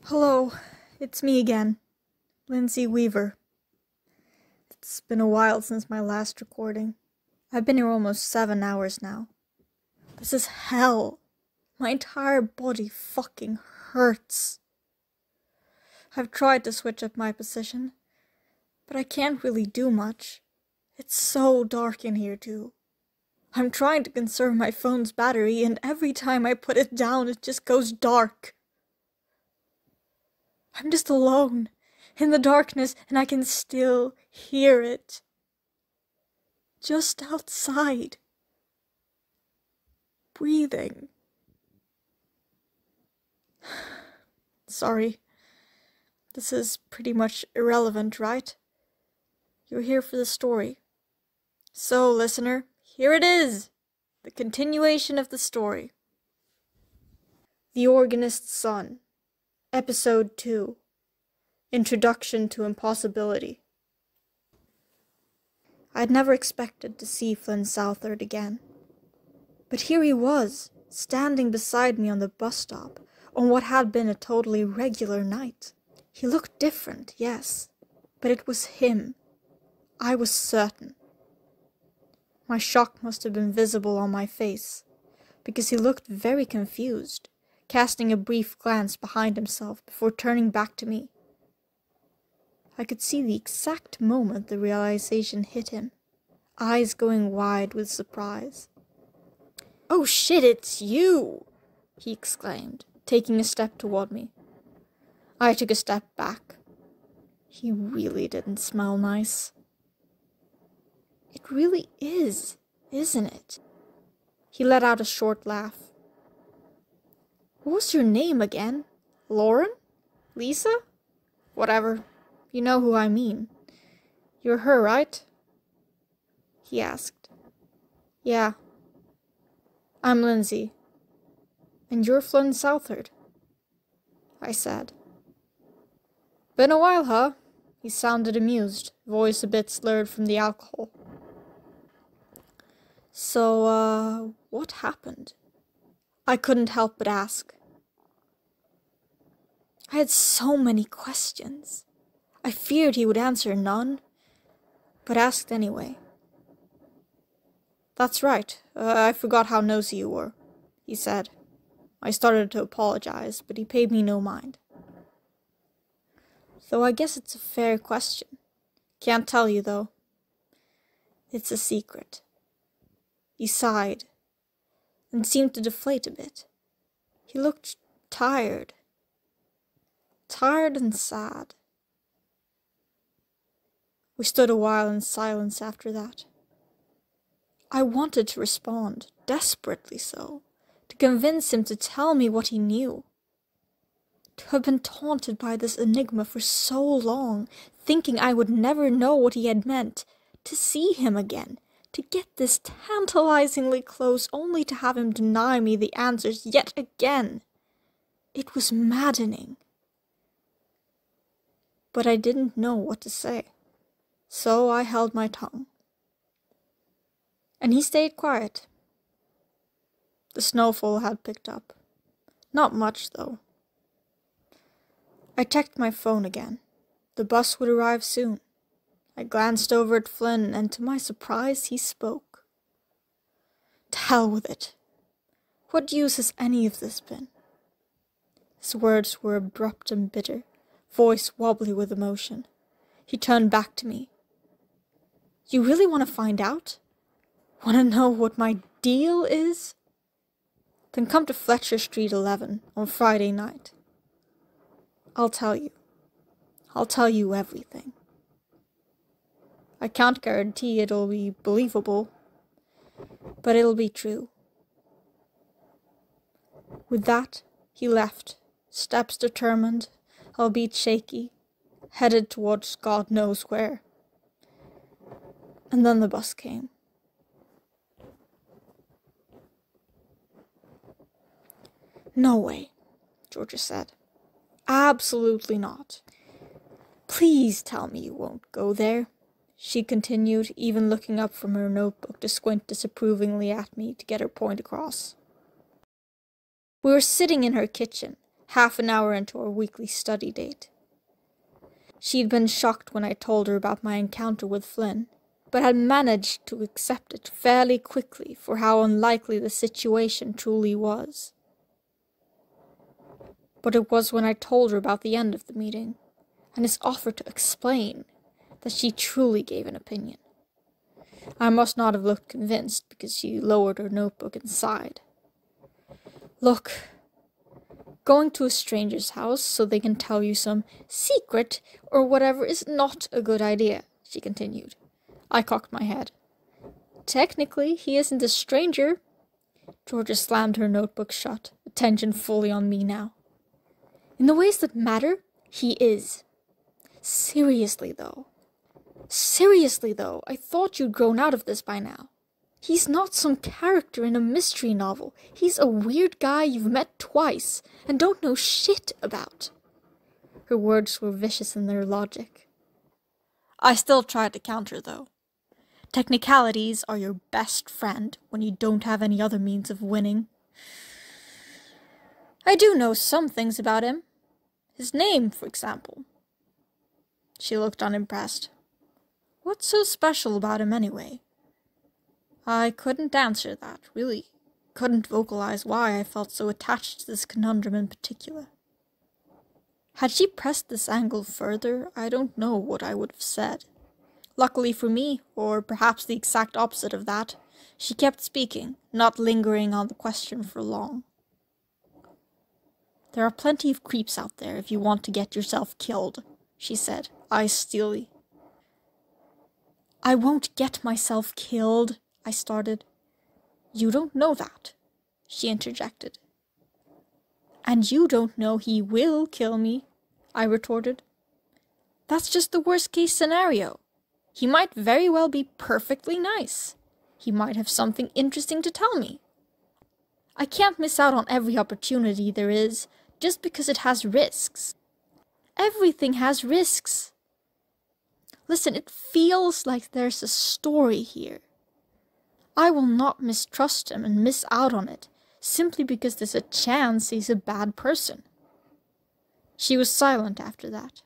Hello, it's me again, Lindsay Weaver. It's been a while since my last recording. I've been here almost 7 hours now. This is hell. My entire body fucking hurts. I've tried to switch up my position, but I can't really do much. It's so dark in here too. I'm trying to conserve my phone's battery, and every time I put it down, it just goes dark. I'm just alone, in the darkness, and I can still hear it. Just outside. Breathing. Sorry. This is pretty much irrelevant, right? You're here for the story. So, listener, here it is! The continuation of the story. The Organist's Son. Episode 2. Introduction to Impossibility. I'd never expected to see Flynn Southard again. But here he was, standing beside me on the bus stop, on what had been a totally regular night. He looked different, yes, but it was him. I was certain. My shock must have been visible on my face, because he looked very confused, casting a brief glance behind himself before turning back to me. I could see the exact moment the realization hit him, eyes going wide with surprise. "Oh shit, it's you!" he exclaimed, taking a step toward me. I took a step back. He really didn't smell nice. It really is, isn't it? He let out a short laugh. What was your name again? Lauren? Lisa? Whatever. You know who I mean. You're her, right? He asked. Yeah. I'm Lindsay. And you're Flynn Southard, I said. Been a while, huh? He sounded amused, voice a bit slurred from the alcohol. So, what happened? I couldn't help but ask. I had so many questions. I feared he would answer none, but asked anyway. That's right, I forgot how nosy you were, he said. I started to apologize, but he paid me no mind. Though I guess it's a fair question. Can't tell you, though. It's a secret. He sighed, and seemed to deflate a bit. He looked tired. Tired and sad. We stood a while in silence after that. I wanted to respond, desperately so, to convince him to tell me what he knew. To have been taunted by this enigma for so long, thinking I would never know what he had meant, to see him again, to get this tantalizingly close only to have him deny me the answers yet again. It was maddening. But I didn't know what to say, so I held my tongue. And he stayed quiet. The snowfall had picked up. Not much, though. I checked my phone again. The bus would arrive soon. I glanced over at Flynn, and to my surprise, he spoke. To hell with it. What use has any of this been? His words were abrupt and bitter, voice wobbly with emotion. He turned back to me. You really want to find out? Want to know what my deal is? Then come to Fletcher Street 11 on Friday night. I'll tell you. I'll tell you everything. I can't guarantee it'll be believable, but it'll be true. With that, he left, steps determined, albeit shaky, headed towards God knows where. And then the bus came. No way, Georgia said. Absolutely not. Please tell me you won't go there, she continued, even looking up from her notebook to squint disapprovingly at me to get her point across. We were sitting in her kitchen, half an hour into our weekly study date. She'd been shocked when I told her about my encounter with Flynn, but had managed to accept it fairly quickly for how unlikely the situation truly was. But it was when I told her about the end of the meeting, and his offer to explain, that she truly gave an opinion. I must not have looked convinced, because she lowered her notebook and sighed. Look, going to a stranger's house so they can tell you some secret or whatever is not a good idea, she continued. I cocked my head. Technically, he isn't a stranger. Georgia slammed her notebook shut, attention fully on me now. In the ways that matter, he is. Seriously, though, I thought you'd grown out of this by now. He's not some character in a mystery novel. He's a weird guy you've met twice and don't know shit about. Her words were vicious in their logic. I still tried to counter, though. Technicalities are your best friend when you don't have any other means of winning. I do know some things about him. His name, for example. She looked unimpressed. What's so special about him anyway? I couldn't answer that, really. Couldn't vocalize why I felt so attached to this conundrum in particular. Had she pressed this angle further, I don't know what I would have said. Luckily for me, or perhaps the exact opposite of that, she kept speaking, not lingering on the question for long. There are plenty of creeps out there if you want to get yourself killed, she said, eyes steely. I won't get myself killed, I started. You don't know that, she interjected. And you don't know he will kill me, I retorted. That's just the worst-case scenario. He might very well be perfectly nice. He might have something interesting to tell me. I can't miss out on every opportunity there is, just because it has risks. Everything has risks. Listen, it feels like there's a story here. I will not mistrust him and miss out on it, simply because there's a chance he's a bad person. She was silent after that.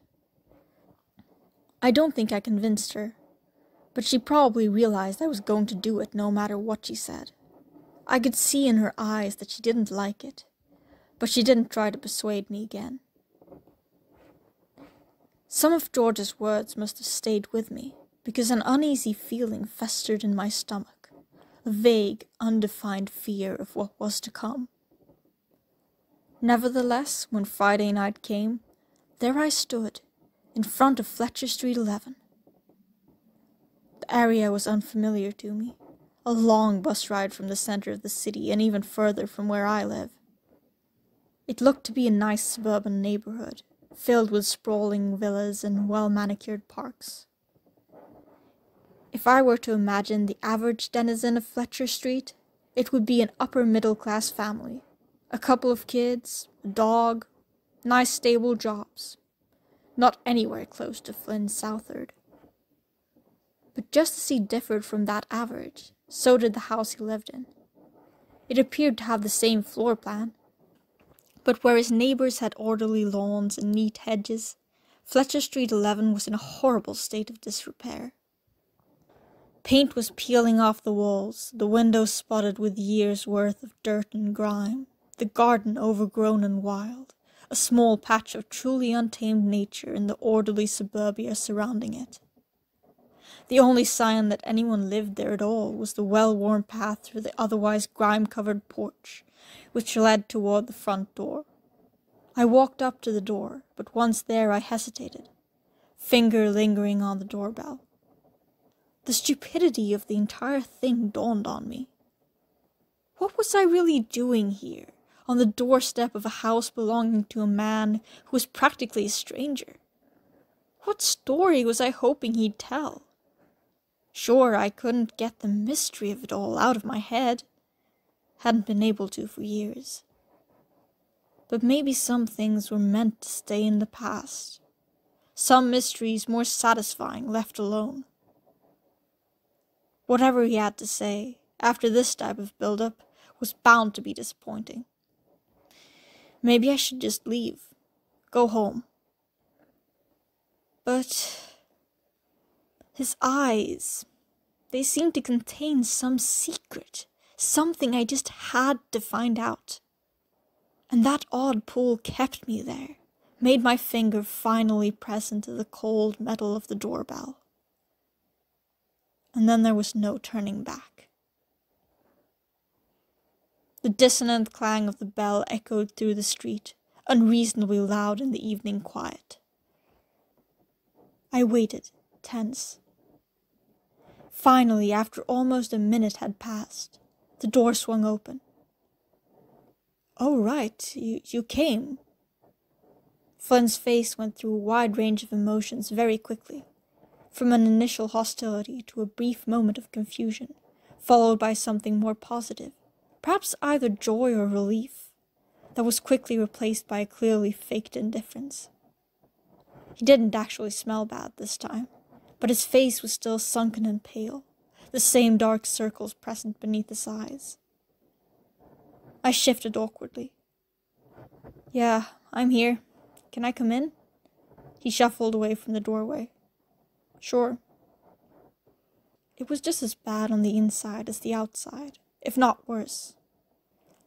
I don't think I convinced her, but she probably realized I was going to do it no matter what she said. I could see in her eyes that she didn't like it, but she didn't try to persuade me again. Some of George's words must have stayed with me, because an uneasy feeling festered in my stomach, a vague, undefined fear of what was to come. Nevertheless, when Friday night came, there I stood, in front of Fletcher Street 11. The area was unfamiliar to me, a long bus ride from the center of the city and even further from where I live. It looked to be a nice suburban neighborhood, filled with sprawling villas and well-manicured parks. If I were to imagine the average denizen of Fletcher Street, it would be an upper-middle-class family, a couple of kids, a dog, nice stable jobs. Not anywhere close to Flynn Southard. But just as he differed from that average, so did the house he lived in. It appeared to have the same floor plan, but where his neighbors had orderly lawns and neat hedges, Fletcher Street 11 was in a horrible state of disrepair. Paint was peeling off the walls, the windows spotted with years' worth of dirt and grime, the garden overgrown and wild, a small patch of truly untamed nature in the orderly suburbia surrounding it. The only sign that anyone lived there at all was the well-worn path through the otherwise grime-covered porch, which led toward the front door. I walked up to the door, but once there I hesitated, finger lingering on the doorbell. The stupidity of the entire thing dawned on me. What was I really doing here, on the doorstep of a house belonging to a man who was practically a stranger? What story was I hoping he'd tell? Sure, I couldn't get the mystery of it all out of my head. Hadn't been able to for years. But maybe some things were meant to stay in the past. Some mysteries more satisfying left alone. Whatever he had to say, after this type of build-up, was bound to be disappointing. Maybe I should just leave. Go home. But his eyes, they seemed to contain some secret, something I just had to find out. And that odd pull kept me there, made my finger finally press into the cold metal of the doorbell. And then there was no turning back. The dissonant clang of the bell echoed through the street, unreasonably loud in the evening quiet. I waited, tense. Finally, after almost a minute had passed, the door swung open. "Oh, right, you came." Flynn's face went through a wide range of emotions very quickly, from an initial hostility to a brief moment of confusion, followed by something more positive, perhaps either joy or relief, that was quickly replaced by a clearly faked indifference. He didn't actually smell bad this time, but his face was still sunken and pale, the same dark circles present beneath his eyes. I shifted awkwardly. "Yeah, I'm here. Can I come in?" He shuffled away from the doorway. "Sure." It was just as bad on the inside as the outside, if not worse.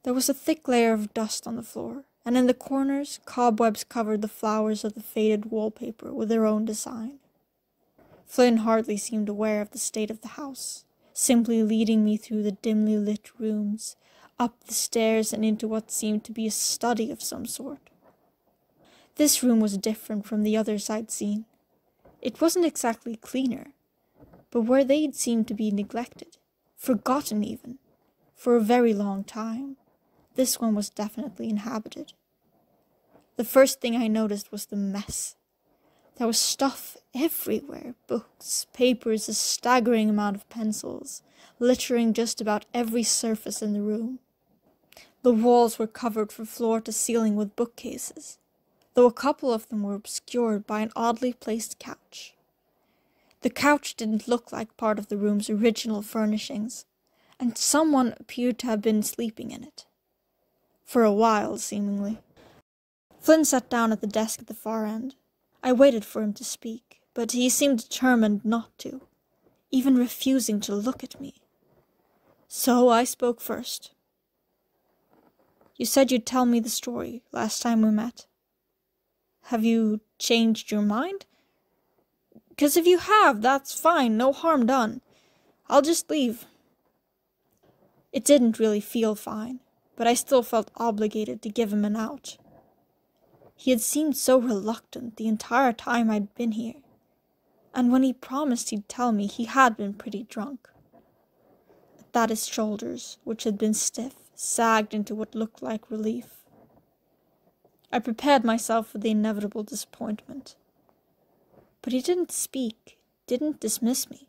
There was a thick layer of dust on the floor, and in the corners, cobwebs covered the flowers of the faded wallpaper with their own design. Flynn hardly seemed aware of the state of the house, simply leading me through the dimly lit rooms, up the stairs and into what seemed to be a study of some sort. This room was different from the others I'd seen. It wasn't exactly cleaner, but where they'd seemed to be neglected, forgotten even, for a very long time, this one was definitely inhabited. The first thing I noticed was the mess. There was stuff everywhere, books, papers, a staggering amount of pencils, littering just about every surface in the room. The walls were covered from floor to ceiling with bookcases, though a couple of them were obscured by an oddly placed couch. The couch didn't look like part of the room's original furnishings, and someone appeared to have been sleeping in it. For a while, seemingly. Flynn sat down at the desk at the far end. I waited for him to speak, but he seemed determined not to, even refusing to look at me. So I spoke first. "You said you'd tell me the story last time we met. Have you changed your mind? 'Cause if you have, that's fine, no harm done. I'll just leave." It didn't really feel fine, but I still felt obligated to give him an out. He had seemed so reluctant the entire time I'd been here, and when he promised he'd tell me, he had been pretty drunk. At that his shoulders, which had been stiff, sagged into what looked like relief. I prepared myself for the inevitable disappointment. But he didn't speak, didn't dismiss me.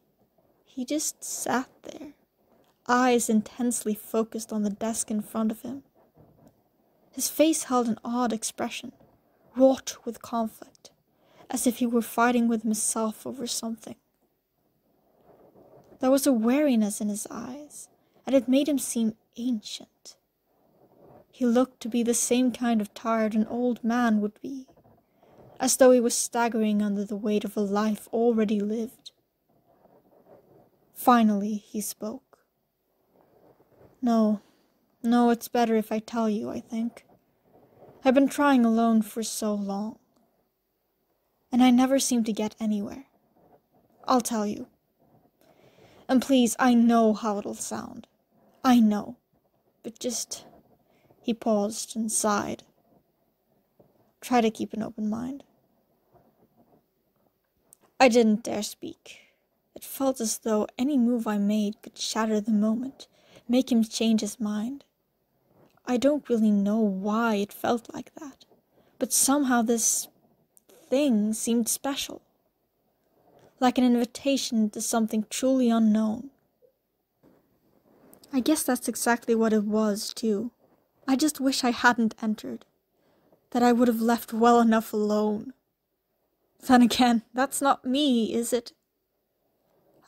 He just sat there, eyes intensely focused on the desk in front of him. His face held an odd expression, wrought with conflict, as if he were fighting with himself over something. There was a wariness in his eyes, and it made him seem ancient. He looked to be the same kind of tired an old man would be, as though he was staggering under the weight of a life already lived. Finally, he spoke. No, it's better if I tell you, I think. I've been trying alone for so long, and I never seem to get anywhere. I'll tell you. And please, I know how it'll sound. I know. But just..." He paused and sighed. "Try to keep an open mind." I didn't dare speak. It felt as though any move I made could shatter the moment, make him change his mind. I don't really know why it felt like that, but somehow this thing seemed special. Like an invitation to something truly unknown. I guess that's exactly what it was, too. I just wish I hadn't entered. That I would have left well enough alone. Then again, that's not me, is it?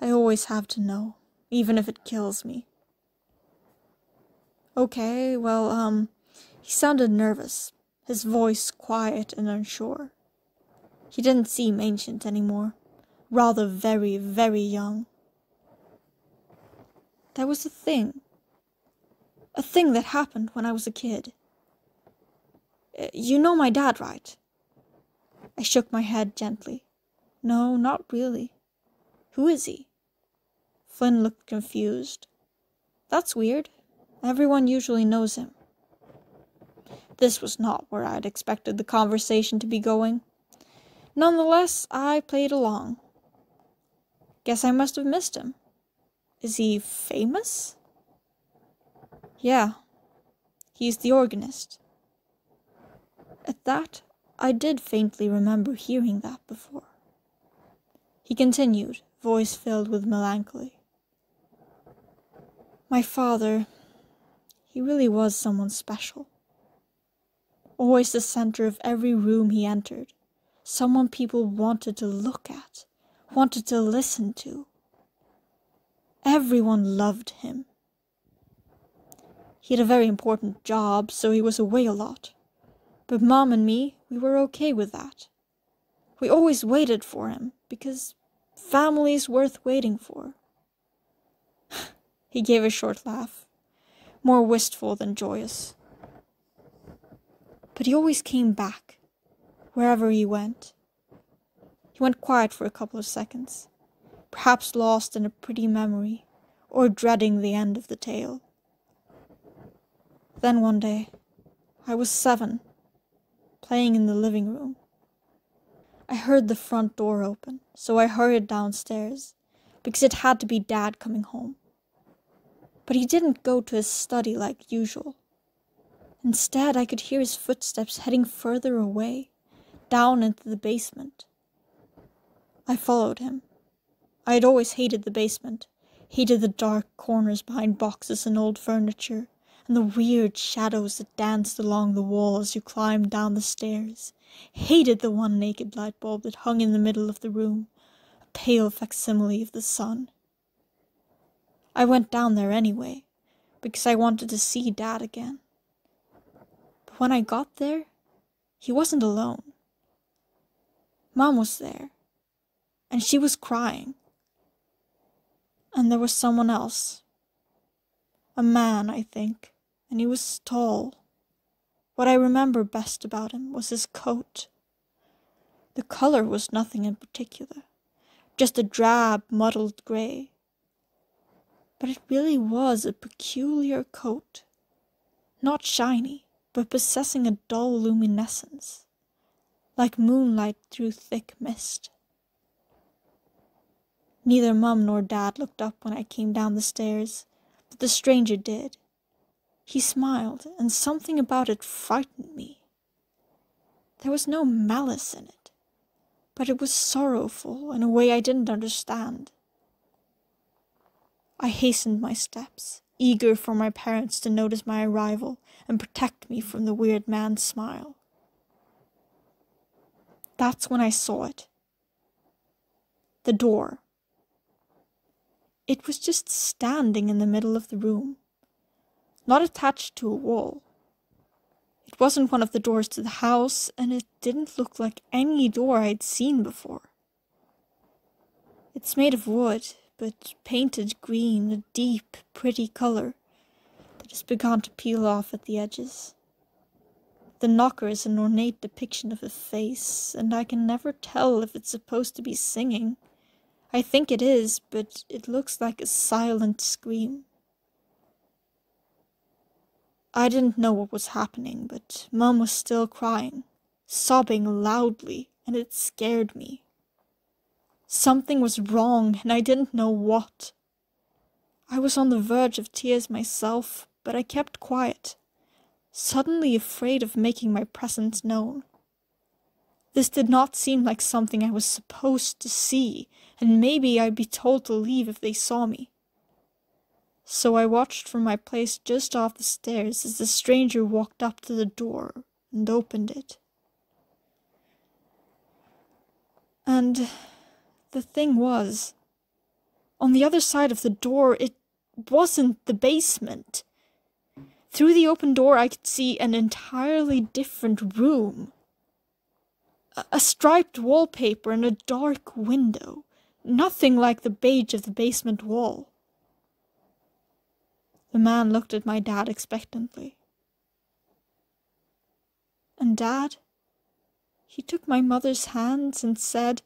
I always have to know, even if it kills me. Okay, well, he sounded nervous. his voice quiet and unsure. He didn't seem ancient anymore, rather very, very young. There was a thing that happened when I was a kid. You know my dad, right? I shook my head gently. No, not really. Who is he? Flynn looked confused. That's weird. Everyone usually knows him. This was not where I'd expected the conversation to be going. Nonetheless, I played along. Guess I must have missed him. Is he famous? Yeah, he's the organist. At that, I did faintly remember hearing that before. He continued, voice filled with melancholy. My father, he really was someone special. Always the center of every room he entered. Someone people wanted to look at, wanted to listen to. Everyone loved him. He had a very important job, so he was away a lot. But Mom and me, we were okay with that. We always waited for him, because family's worth waiting for. He gave a short laugh, more wistful than joyous. But he always came back, wherever he went. He went quiet for a couple of seconds, perhaps lost in a pretty memory, or dreading the end of the tale. Then one day, I was 7, playing in the living room. I heard the front door open, so I hurried downstairs, because it had to be Dad coming home. But he didn't go to his study like usual. Instead, I could hear his footsteps heading further away, down into the basement. I followed him. I had always hated the basement, hated the dark corners behind boxes and old furniture, and the weird shadows that danced along the wall as you climbed down the stairs. Hated the one naked light bulb that hung in the middle of the room, a pale facsimile of the sun. I went down there anyway, because I wanted to see Dad again. But when I got there, he wasn't alone. Mom was there, and she was crying. And there was someone else. A man, I think, and he was tall. What I remember best about him was his coat. The color was nothing in particular, just a drab, muddled gray. But it really was a peculiar coat, not shiny, but possessing a dull luminescence, like moonlight through thick mist. Neither Mum nor Dad looked up when I came down the stairs, but the stranger did. He smiled, and something about it frightened me. There was no malice in it, but it was sorrowful in a way I didn't understand. I hastened my steps, eager for my parents to notice my arrival and protect me from the weird man's smile. That's when I saw it. The door. It was just standing in the middle of the room, not attached to a wall. It wasn't one of the doors to the house, and it didn't look like any door I'd seen before. It's made of wood, but painted green, a deep, pretty color that has begun to peel off at the edges. The knocker is an ornate depiction of a face, and I can never tell if it's supposed to be singing. I think it is, but it looks like a silent scream. I didn't know what was happening, but Mum was still crying, sobbing loudly, and it scared me. Something was wrong, and I didn't know what. I was on the verge of tears myself, but I kept quiet, suddenly afraid of making my presence known. This did not seem like something I was supposed to see, and maybe I'd be told to leave if they saw me. So I watched from my place just off the stairs as the stranger walked up to the door and opened it. And the thing was, on the other side of the door, it wasn't the basement. Through the open door, I could see an entirely different room. A striped wallpaper and a dark window. Nothing like the beige of the basement wall. The man looked at my dad expectantly. And Dad, he took my mother's hands and said,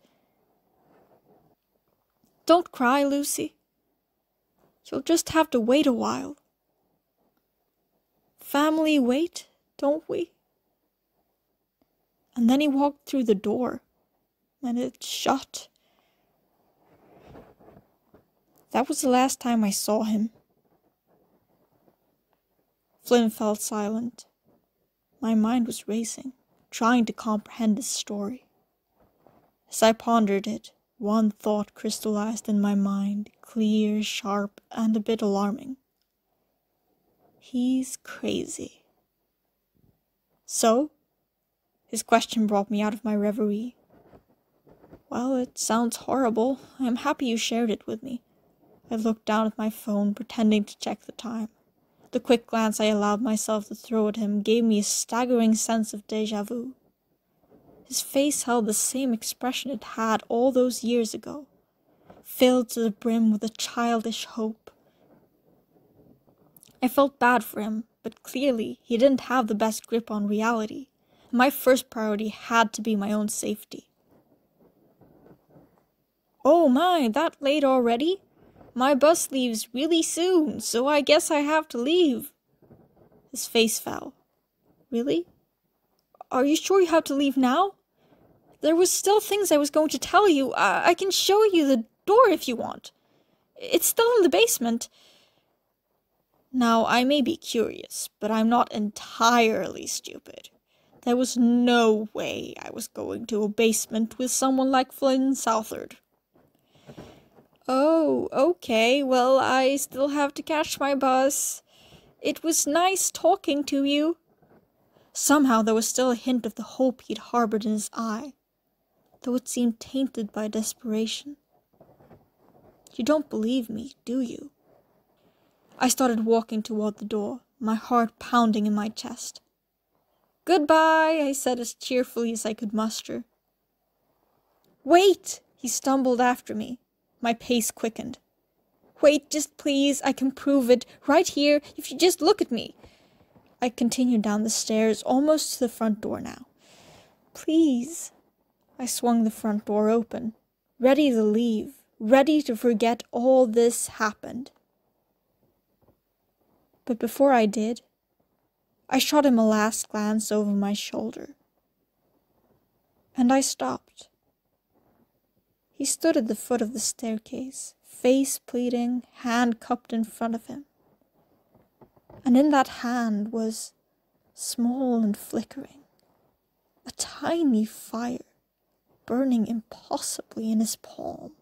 "Don't cry, Lucy. You'll just have to wait a while. Family wait, don't we?" And then he walked through the door, and it shut. That was the last time I saw him. Flynn fell silent. My mind was racing, trying to comprehend his story. As I pondered it, one thought crystallized in my mind, clear, sharp, and a bit alarming. He's crazy. So? His question brought me out of my reverie. Well, it sounds horrible. I'm happy you shared it with me. I looked down at my phone, pretending to check the time. The quick glance I allowed myself to throw at him gave me a staggering sense of déjà vu. His face held the same expression it had all those years ago, filled to the brim with a childish hope. I felt bad for him, but clearly he didn't have the best grip on reality. My first priority had to be my own safety. "Oh my, that late already? My bus leaves really soon, so I guess I have to leave." His face fell. "Really? Are you sure you have to leave now? There was still things I was going to tell you. I can show you the door if you want. It's still in the basement." Now, I may be curious, but I'm not entirely stupid. There was no way I was going to a basement with someone like Flynn Southard. "Oh, okay, well, I still have to catch my bus. It was nice talking to you." Somehow there was still a hint of the hope he'd harbored in his eye, though it seemed tainted by desperation. "You don't believe me, do you?" I started walking toward the door, my heart pounding in my chest. "Goodbye," I said as cheerfully as I could muster. "Wait!" He stumbled after me. My pace quickened. "Wait, just please, I can prove it, right here, if you just look at me." I continued down the stairs, almost to the front door now. "Please." I swung the front door open, ready to leave, ready to forget all this happened. But before I did, I shot him a last glance over my shoulder. And I stopped. He stood at the foot of the staircase, face pleading, hand cupped in front of him. And in that hand was, small and flickering, a tiny fire burning impossibly in his palm.